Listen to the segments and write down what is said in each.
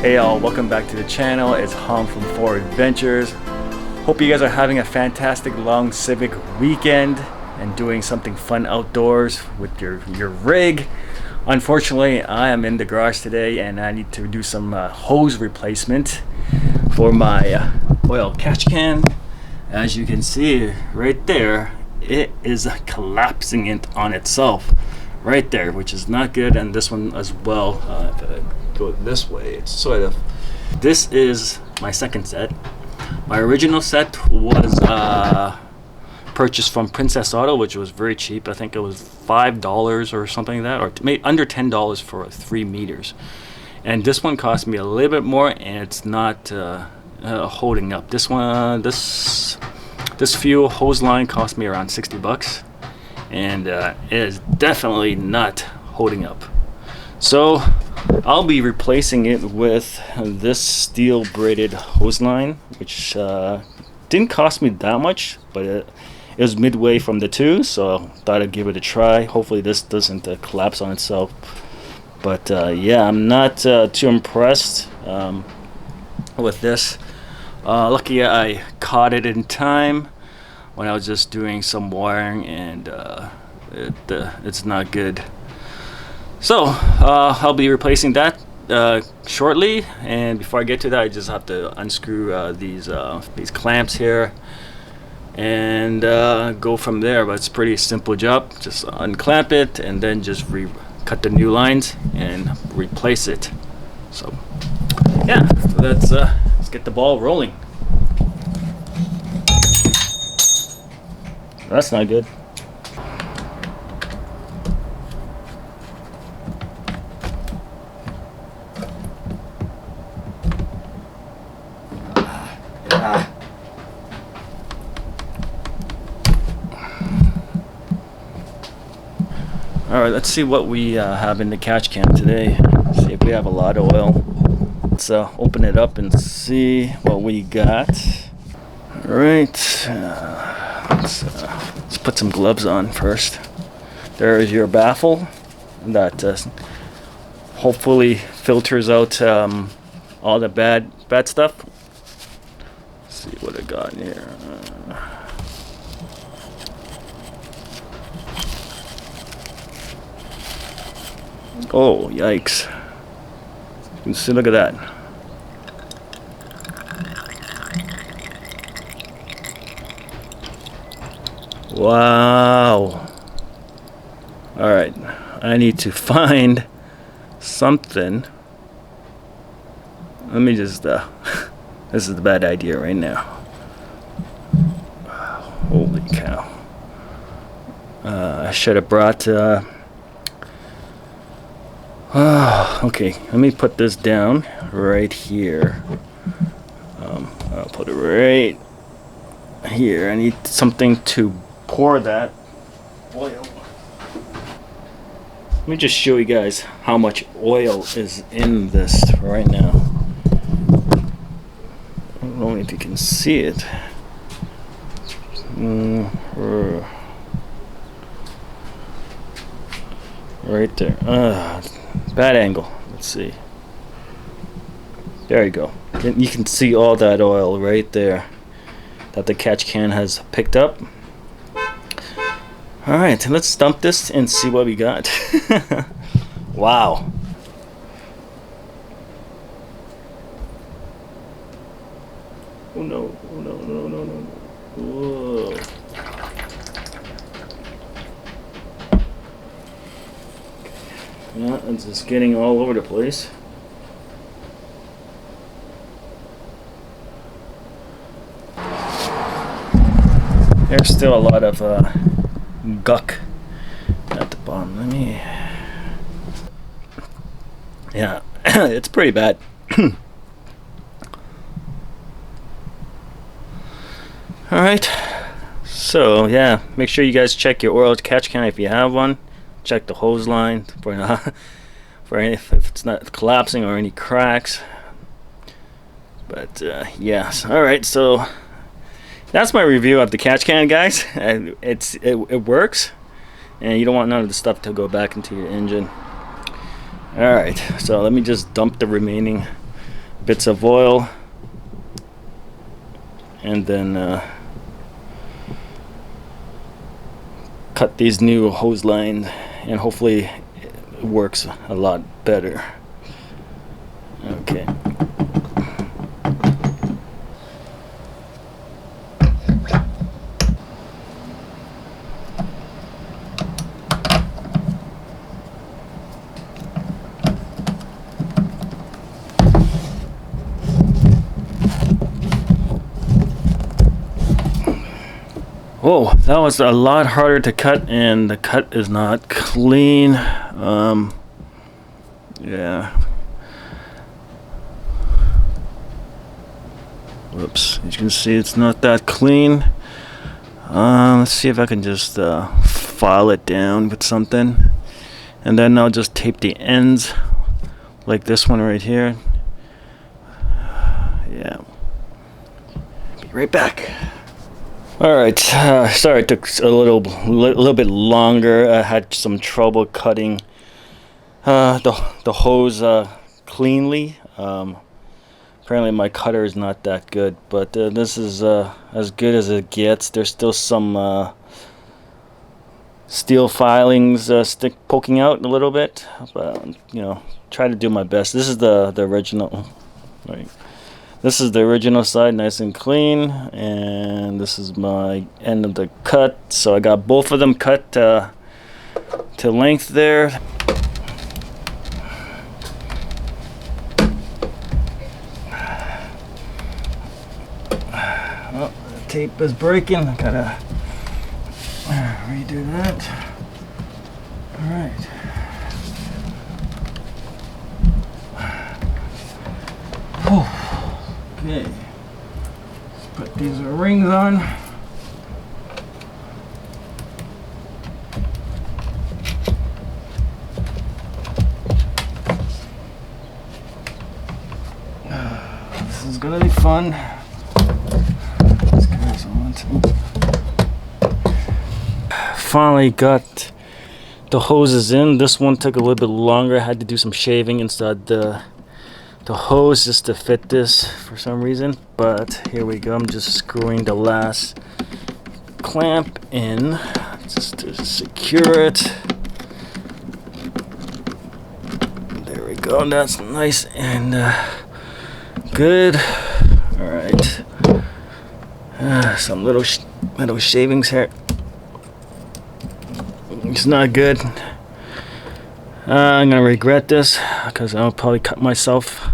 Hey all, welcome back to the channel. It's Hum from Four Adventures. Hope you guys are having a fantastic long civic weekend and doing something fun outdoors with your rig. Unfortunately, I am in the garage today and I need to do some hose replacement for my oil catch can. As you can see right there, it is collapsing it on itself right there, which is not good. And this one as well, if I go this way, it's sort of, this is my second set. My original set was purchased from Princess Auto, which was very cheap. I think it was $5 or something like that, or maybe under $10 for 3 meters. And this one cost me a little bit more, and it's not holding up. This one, this fuel hose line cost me around 60 bucks, and it is definitely not holding up. So I'll be replacing it with this steel braided hose line, which didn't cost me that much, but it was midway from the two, so I thought I'd give it a try. Hopefully this doesn't collapse on itself. But yeah, I'm not too impressed with this. Lucky I caught it in time when I was just doing some wiring, and it's not good. So I'll be replacing that shortly, and before I get to that, I just have to unscrew these clamps here and go from there. But it's a pretty simple job. Just unclamp it and then just cut the new lines and replace it. So yeah, so let's get the ball rolling. That's not good. Alright, let's see what we have in the catch can today. See if we have a lot of oil. Let's open it up and see what we got. Alright, let's put some gloves on first. There is your baffle that hopefully filters out all the bad stuff. Let's see what I got in here. Oh, yikes. You can see, look at that. Wow. Alright, I need to find something. Let me just, this is a bad idea right now. Holy cow. I should have brought, okay, let me put this down right here. I'll put it right here. I need something to pour that oil. Let me just show you guys how much oil is in this right now. I don't know if you can see it. Right there. Bad angle. Let's see. There you go. You can see all that oil right there that the catch can has picked up. Alright, let's dump this and see what we got. Wow. Oh no, oh no, no, no, no. Whoa. Yeah, it's just getting all over the place. There's still a lot of guck at the bottom. Let me. Yeah, it's pretty bad. Alright, so yeah, make sure you guys check your oil catch can if you have one. Check the hose line for any, if it's not collapsing or any cracks. But yes, alright, so that's my review of the catch can, guys. It works, and you don't want none of the stuff to go back into your engine. Alright, so let me just dump the remaining bits of oil, and then cut these new hose lines, and hopefully it works a lot better. Okay. Whoa, that was a lot harder to cut, and the cut is not clean. Yeah. Whoops, as you can see, it's not that clean. Let's see if I can just file it down with something, and then I'll just tape the ends like this one right here. Yeah. Be right back. Alright, sorry it took a little bit longer. I had some trouble cutting the hose cleanly. Apparently my cutter is not that good, but this is as good as it gets. There's still some steel filings poking out a little bit, but you know, try to do my best. This is the original, right? This is the original side, nice and clean, and this is my end of the cut. So I got both of them cut to length there. Oh, the tape is breaking. I gotta redo that. All right. Oh. Okay, let's put these rings on. This is gonna be fun. These guys finally got the hoses in. This one took a little bit longer. I had to do some shaving inside the hose just to fit this for some reason, but here we go. I'm just screwing the last clamp in just to secure it. There we go. That's nice and good. All right. Some little shavings here. It's not good. I'm gonna regret this because I'll probably cut myself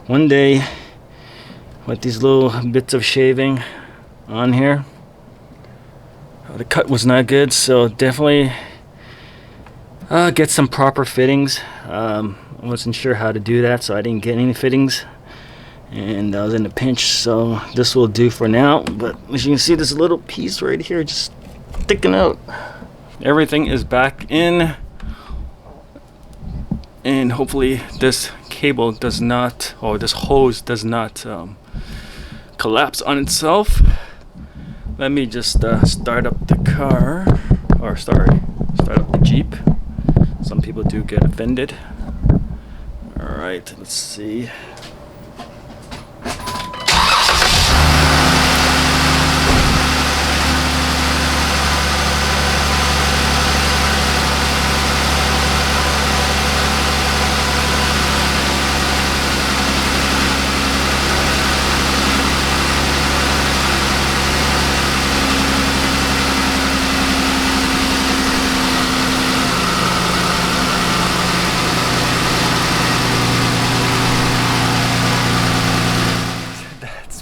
one day with these little bits of shaving on here. The cut was not good, so definitely get some proper fittings. I wasn't sure how to do that, so I didn't get any fittings, and I was in a pinch, so this will do for now. But as you can see, this little piece right here just sticking out. Everything is back in, and hopefully this cable does not, or this hose does not collapse on itself. Let me just start up the car, or start up the Jeep. Some people do get offended. All right, let's see.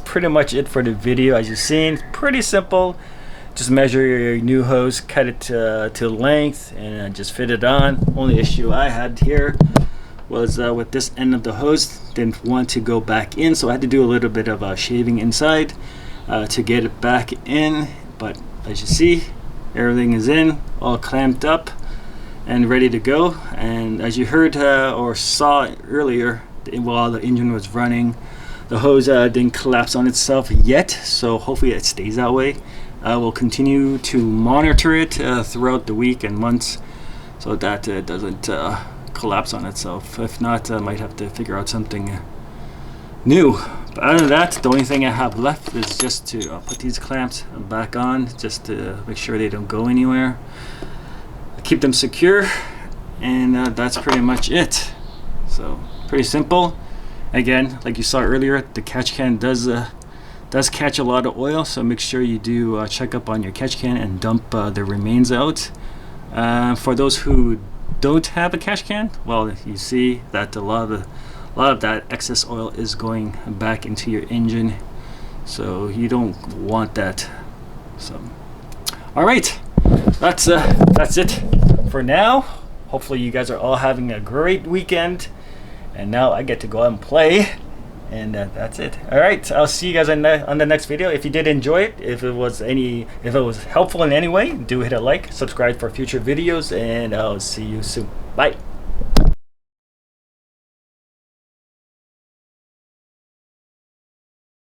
Pretty much it for the video. As you've seen, it's pretty simple. Just measure your new hose, cut it to length, and just fit it on. Only issue I had here was with this end of the hose, didn't want to go back in, so I had to do a little bit of shaving inside to get it back in. But as you see, everything is in, all clamped up and ready to go. And as you heard or saw earlier, while the engine was running, the hose didn't collapse on itself yet, so hopefully it stays that way. I will continue to monitor it throughout the week and months so that it doesn't collapse on itself. If not, I might have to figure out something new. But other than that, the only thing I have left is just to put these clamps back on, just to make sure they don't go anywhere, keep them secure, and that's pretty much it. So pretty simple. Again, like you saw earlier, the catch can does catch a lot of oil, so make sure you do check up on your catch can and dump the remains out. For those who don't have a catch can, well, you see that a lot of that excess oil is going back into your engine, so you don't want that. So all right, that's it for now. Hopefully you guys are all having a great weekend, and now I get to go out and play, and that's it. All right, I'll see you guys on the next video. If you did enjoy it, if it was helpful in any way, do hit a like, subscribe for future videos, and I'll see you soon. Bye.